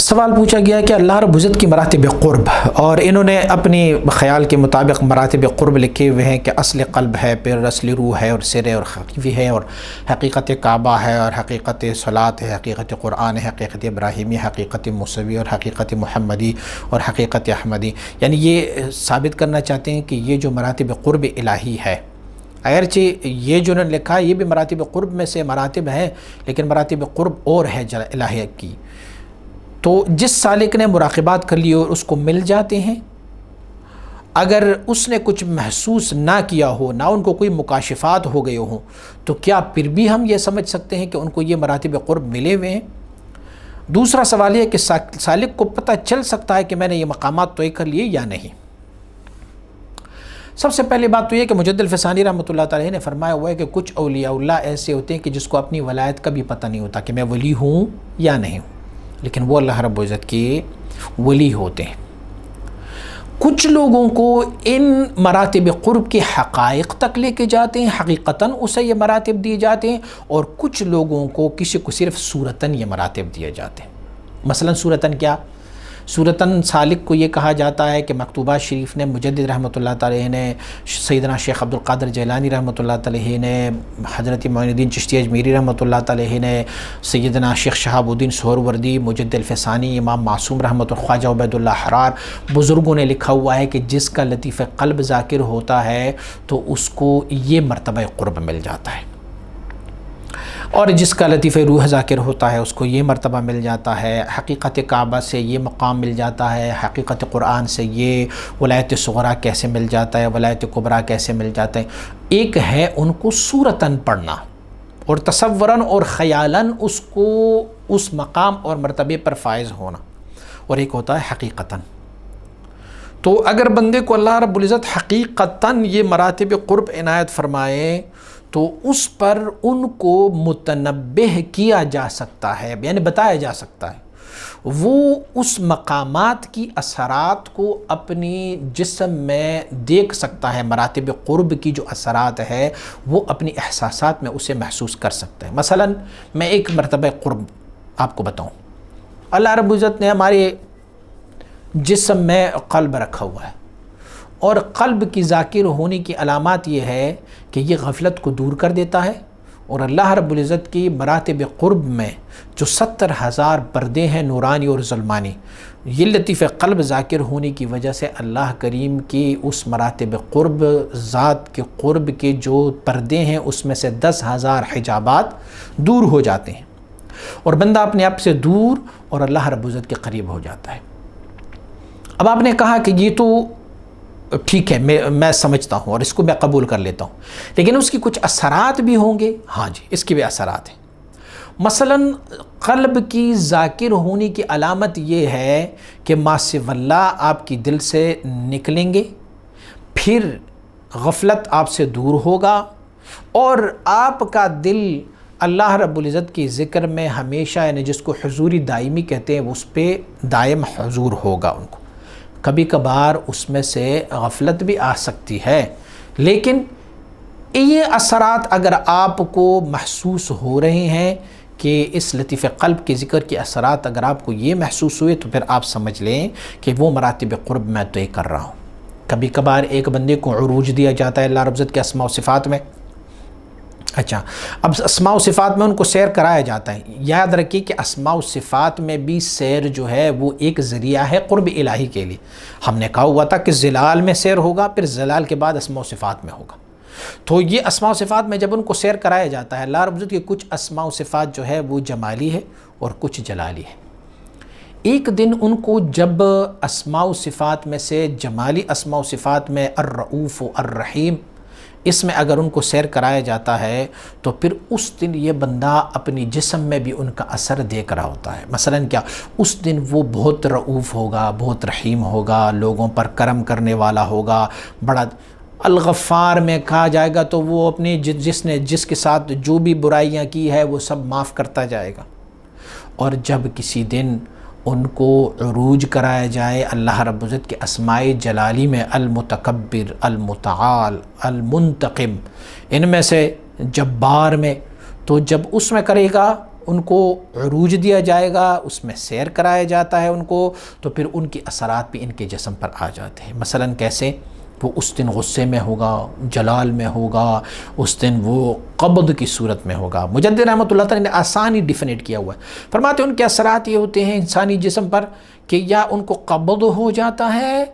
سوال پوچھا گیا کہ اللہ رب العزت کی مراتب قرب، اور انہوں نے اپنی خیال کے مطابق مراتب قرب لکھے ہوئے ہیں کہ اصل قلب ہے، پھر اصل روح ہے، اور سر اور خفیہ ہے، اور حقیقت کعبہ ہے، اور حقیقت صلاۃ ہے، حقیقت قرآن ہے، حقیقت ابراہیمی، حقیقت موسوی، اور حقیقت محمدی، اور حقیقت احمدی۔ یعنی یہ ثابت کرنا چاہتے ہیں کہ یہ جو مراتب قرب الہی ہے، اگرچہ یہ جو انہوں نے لکھا ہے یہ بھی مراتب قرب میں سے مراتب ہیں، لیکن مراتب قرب اور ہے الہیہ کی، تو جس سالک نے مراقبات کر لی اور اس کو مل جاتے ہیں، اگر اس نے کچھ محسوس نہ کیا ہو، نہ ان کو کوئی مکاشفات ہو گئے ہوں، تو کیا پھر بھی ہم یہ سمجھ سکتے ہیں کہ ان کو یہ مراتب قرب ملے ہوئے ہیں؟ دوسرا سوال یہ کہ سالک کو پتہ چل سکتا ہے کہ میں نے یہ مقامات طے کر لیے یا نہیں؟ سب سے پہلی بات تو یہ کہ مجدد الفسانی رحمۃ اللہ تعالی نے فرمایا ہوا ہے کہ کچھ اولیاء اللہ ایسے ہوتے ہیں کہ جس کو اپنی ولایت کا بھی پتہ نہیں ہوتا کہ میں ولی ہوں یا نہیں ہوں، لیکن وہ اللہ رب العزت کے ولی ہوتے ہیں۔ کچھ لوگوں کو ان مراتب قرب کے حقائق تک لے کے جاتے ہیں، حقیقتاً اسے یہ مراتب دیے جاتے ہیں، اور کچھ لوگوں کو کسی کو صرف صورتاً یہ مراتب دیے جاتے ہیں۔ مثلاً صورتاً کیا؟ صورتاً سالک کو یہ کہا جاتا ہے کہ مکتوبات شریف نے مجدد رحمۃ اللہ تعالی نے، سیدنا شیخ عبد القادر جیلانی رحمۃ اللہ تعالی نے، حضرت معین الدین چشتی اجمیری رحمۃ اللہ تعالی نے، سیدنا شیخ شہاب الدین سہروردی، مجدد الفسانی، امام معصوم رحمۃ اللہ، خواجہ عبید اللہ حرار، بزرگوں نے لکھا ہوا ہے کہ جس کا لطیف قلب ذاکر ہوتا ہے تو اس کو یہ مرتبہ قرب مل جاتا ہے، اور جس کا لطیف روح ذاکر ہوتا ہے اس کو یہ مرتبہ مل جاتا ہے، حقیقت کعبہ سے یہ مقام مل جاتا ہے، حقیقت قرآن سے یہ ولایت صغریٰ کیسے مل جاتا ہے، ولایت کبریٰ کیسے مل جاتا ہے۔ ایک ہے ان کو صورتاً پڑھنا اور تصوراً اور خیالاً اس کو اس مقام اور مرتبے پر فائز ہونا، اور ایک ہوتا ہے حقیقتاً۔ تو اگر بندے کو اللہ رب العزت حقیقتاً یہ مراتب قرب عنایت فرمائے تو اس پر ان کو متنبہ کیا جا سکتا ہے، یعنی بتایا جا سکتا ہے، وہ اس مقامات کی اثرات کو اپنی جسم میں دیکھ سکتا ہے، مراتب قرب کی جو اثرات ہے وہ اپنی احساسات میں اسے محسوس کر سکتا ہے۔ مثلا میں ایک مرتبہ قرب آپ کو بتاؤں، اللہ رب العزت نے ہمارے جسم میں قلب رکھا ہوا ہے، اور قلب کی ذاکر ہونے کی علامات یہ ہے کہ یہ غفلت کو دور کر دیتا ہے، اور اللہ رب العزت کی مراتب قرب میں جو 70,000 پردے ہیں نورانی اور ظلمانی، یہ لطیف قلب ذاکر ہونے کی وجہ سے اللہ کریم کی اس مراتب قرب، ذات کے قرب کے جو پردے ہیں اس میں سے 10,000 حجابات دور ہو جاتے ہیں، اور بندہ اپنے آپ سے دور اور اللہ رب العزت کے قریب ہو جاتا ہے۔ اب آپ نے کہا کہ یہ تو ٹھیک ہے، میں سمجھتا ہوں اور اس کو میں قبول کر لیتا ہوں، لیکن اس کی کچھ اثرات بھی ہوں گے۔ ہاں جی، اس کی بھی اثرات ہیں۔ مثلا قلب کی ذاکر ہونے کی علامت یہ ہے کہ ما سوی اللہ آپ کی دل سے نکلیں گے، پھر غفلت آپ سے دور ہوگا، اور آپ کا دل اللہ رب العزت کی ذکر میں ہمیشہ، یعنی جس کو حضوری دائمی کہتے ہیں، اس پہ دائم حضور ہوگا ان کو۔ کبھی کبھار اس میں سے غفلت بھی آ سکتی ہے، لیکن یہ اثرات اگر آپ کو محسوس ہو رہے ہیں کہ اس لطیف قلب کے ذکر کے اثرات اگر آپ کو یہ محسوس ہوئے، تو پھر آپ سمجھ لیں کہ وہ مراتب قرب میں طے کر رہا ہوں۔ کبھی کبھار ایک بندے کو عروج دیا جاتا ہے اللہ رب العزت کے اسماء و صفات میں، اچھا اب اسماء و صفات میں ان کو سیر کرایا جاتا ہے۔ یاد رکھیے کہ اسماء و صفات میں بھی سیر جو ہے وہ ایک ذریعہ ہے قرب الہی کے لیے۔ ہم نے کہا ہوا تھا کہ زلال میں سیر ہوگا، پھر زلال کے بعد اسماء و صفات میں ہوگا۔ تو یہ اسماء و صفات میں جب ان کو سیر کرایا جاتا ہے، اللہ رب العزت کے کچھ اسماء و صفات جو ہے وہ جمالی ہے اور کچھ جلالی ہے۔ ایک دن ان کو جب اسماء و صفات میں سے جمالی اسماء و صفات میں الرؤوف و الرحیم، اس میں اگر ان کو سیر کرایا جاتا ہے تو پھر اس دن یہ بندہ اپنی جسم میں بھی ان کا اثر دیکھ رہا ہوتا ہے۔ مثلا کیا؟ اس دن وہ بہت رؤوف ہوگا، بہت رحیم ہوگا، لوگوں پر کرم کرنے والا ہوگا، بڑا الغفار میں کہا جائے گا تو وہ اپنی جس کے ساتھ جو بھی برائیاں کی ہے وہ سب معاف کرتا جائے گا۔ اور جب کسی دن ان کو عروج کرایا جائے اللہ رب العزت کے اسماء جلالی میں، المتکبر، المتعال، المنتقم، ان میں سے جبار میں، تو جب اس میں کرے گا ان کو عروج دیا جائے گا، اس میں سیر کرایا جاتا ہے ان کو، تو پھر ان کی اثرات بھی ان کے جسم پر آ جاتے ہیں۔ مثلاً کیسے؟ وہ اس دن غصے میں ہوگا، جلال میں ہوگا، اس دن وہ قبض کی صورت میں ہوگا۔ مجدد رحمۃ اللہ تعالیٰ نے آسانی ڈیفینیٹ کیا ہوا ہے، فرماتے ہیں ان کے اثرات یہ ہوتے ہیں انسانی جسم پر کہ یا ان کو قبض ہو جاتا ہے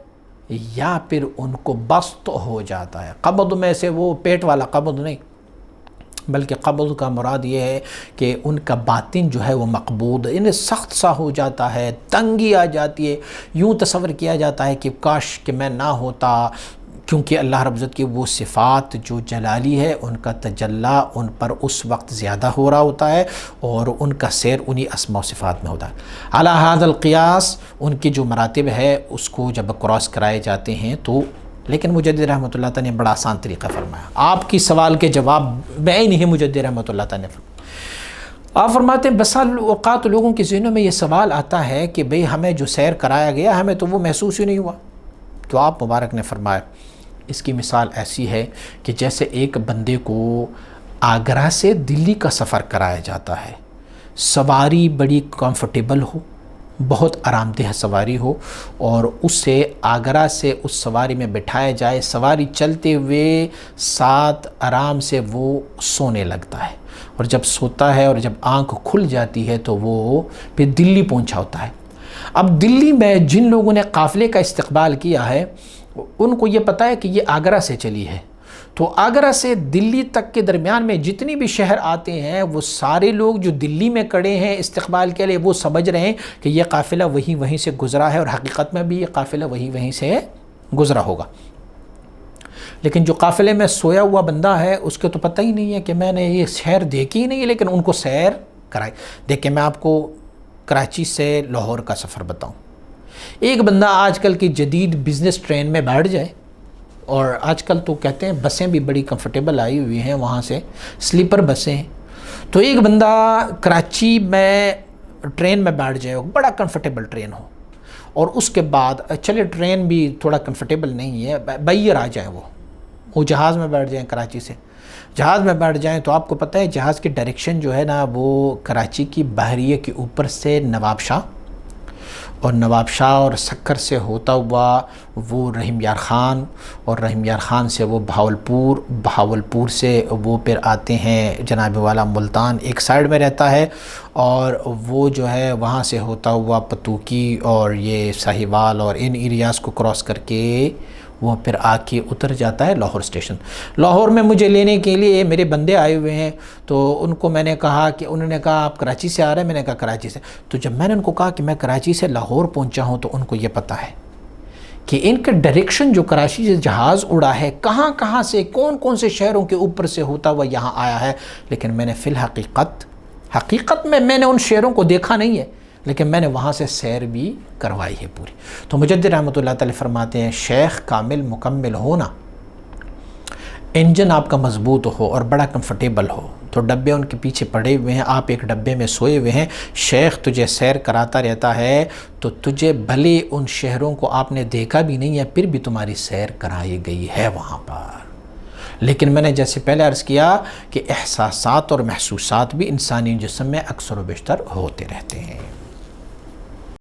یا پھر ان کو بسط ہو جاتا ہے۔ قبض میں سے وہ پیٹ والا قبض نہیں، بلکہ قبض کا مراد یہ ہے کہ ان کا باطن جو ہے وہ مقبوض، انہیں سخت سا ہو جاتا ہے، تنگی آ جاتی ہے، یوں تصور کیا جاتا ہے کہ کاش کہ میں نہ ہوتا، کیونکہ اللہ رب العزت کی وہ صفات جو جلالی ہے ان کا تجلی ان پر اس وقت زیادہ ہو رہا ہوتا ہے اور ان کا سیر انہی اسماء و صفات میں ہوتا ہے۔ علی ھذا القیاس ان کی جو مراتب ہے اس کو جب کراس کرائے جاتے ہیں تو، لیکن مجدد رحمۃ اللہ تعالیٰ نے بڑا آسان طریقہ فرمایا۔ آپ کی سوال کے جواب میں ہی نہیں، مجدد رحمۃ اللہ تعالیٰ نے فرمایا۔ آپ فرماتے ہیں بسا اوقات لوگوں کے ذہنوں میں یہ سوال آتا ہے کہ بھئی ہمیں جو سیر کرایا گیا ہمیں تو وہ محسوس ہی نہیں ہوا۔ تو آپ مبارک نے فرمایا اس کی مثال ایسی ہے کہ جیسے ایک بندے کو آگرہ سے دلی کا سفر کرایا جاتا ہے، سواری بڑی کمفرٹیبل ہو، بہت آرام دہ سواری ہو، اور اسے آگرہ سے اس سواری میں بٹھایا جائے، سواری چلتے ہوئے ساتھ آرام سے وہ سونے لگتا ہے، اور جب سوتا ہے اور جب آنکھ کھل جاتی ہے تو وہ پھر دلی پہنچا ہوتا ہے۔ اب دلی میں جن لوگوں نے قافلے کا استقبال کیا ہے ان کو یہ پتہ ہے کہ یہ آگرہ سے چلی ہے، تو آگرہ سے دلی تک کے درمیان میں جتنی بھی شہر آتے ہیں وہ سارے لوگ جو دلی میں کڑے ہیں استقبال کے لیے وہ سمجھ رہے ہیں کہ یہ قافلہ وہیں سے گزرا ہے، اور حقیقت میں بھی یہ قافلہ وہیں سے گزرا ہوگا۔ لیکن جو قافلے میں سویا ہوا بندہ ہے اس کے تو پتہ ہی نہیں ہے کہ میں نے یہ شہر دیکھی ہی نہیں ہے، لیکن ان کو سیر کرائی۔ دیکھیں میں آپ کو کراچی سے لاہور کا سفر بتاؤں۔ ایک بندہ آج کل کی جدید بزنس ٹرین میں بیٹھ جائے، اور آج کل تو کہتے ہیں بسیں بھی بڑی کمفرٹیبل آئی ہوئی ہیں وہاں سے، سلیپر بسیں ہیں، تو ایک بندہ کراچی میں ٹرین میں بیٹھ جائے، بڑا کمفرٹیبل ٹرین ہو، اور اس کے بعد چلے ٹرین بھی تھوڑا کمفرٹیبل نہیں ہے، بیر آ جائیں وہ جہاز میں بیٹھ جائیں، کراچی سے جہاز میں بیٹھ جائیں، تو آپ کو پتہ ہے جہاز کی ڈائریکشن جو ہے نا وہ کراچی کی بحریہ کے اوپر سے نواب شاہ، اور نواب شاہ اور سکر سے ہوتا ہوا وہ رحیم یار خان، اور رحیم یار خان سے وہ بہاولپور سے وہ پھر آتے ہیں جناب والا ملتان، ایک سائیڈ میں رہتا ہے، اور وہ جو ہے وہاں سے ہوتا ہوا پتوکی اور یہ ساہیوال اور ان ایریاز کو کراس کر کے وہ پھر آ کے اتر جاتا ہے لاہور اسٹیشن۔ لاہور میں مجھے لینے کے لیے میرے بندے آئے ہوئے ہیں، تو ان کو میں نے کہا کہ انہوں نے کہا آپ کراچی سے آ رہے ہیں؟ میں نے کہا کراچی سے۔ تو جب میں نے ان کو کہا کہ میں کراچی سے لاہور پہنچا ہوں تو ان کو یہ پتہ ہے کہ ان کا ڈائریکشن جو کراچی سے جہاز اڑا ہے کہاں سے کون سے شہروں کے اوپر سے ہوتا ہوا یہاں آیا ہے، لیکن میں نے فی الحقیقت میں نے ان شہروں کو دیکھا نہیں ہے، لیکن میں نے وہاں سے سیر بھی کروائی ہے پوری۔ تو مجدد رحمۃ اللہ تعالی فرماتے ہیں شیخ کامل مکمل ہونا، انجن آپ کا مضبوط ہو اور بڑا کمفرٹیبل ہو، تو ڈبے ان کے پیچھے پڑے ہوئے ہیں، آپ ایک ڈبے میں سوئے ہوئے ہیں، شیخ تجھے سیر کراتا رہتا ہے، تو تجھے بھلے ان شہروں کو آپ نے دیکھا بھی نہیں ہے پھر بھی تمہاری سیر کرائی گئی ہے وہاں پر۔ لیکن میں نے جیسے پہلے عرض کیا کہ احساسات اور محسوسات بھی انسانی جسم میں اکثر و بیشتر ہوتے رہتے ہیں۔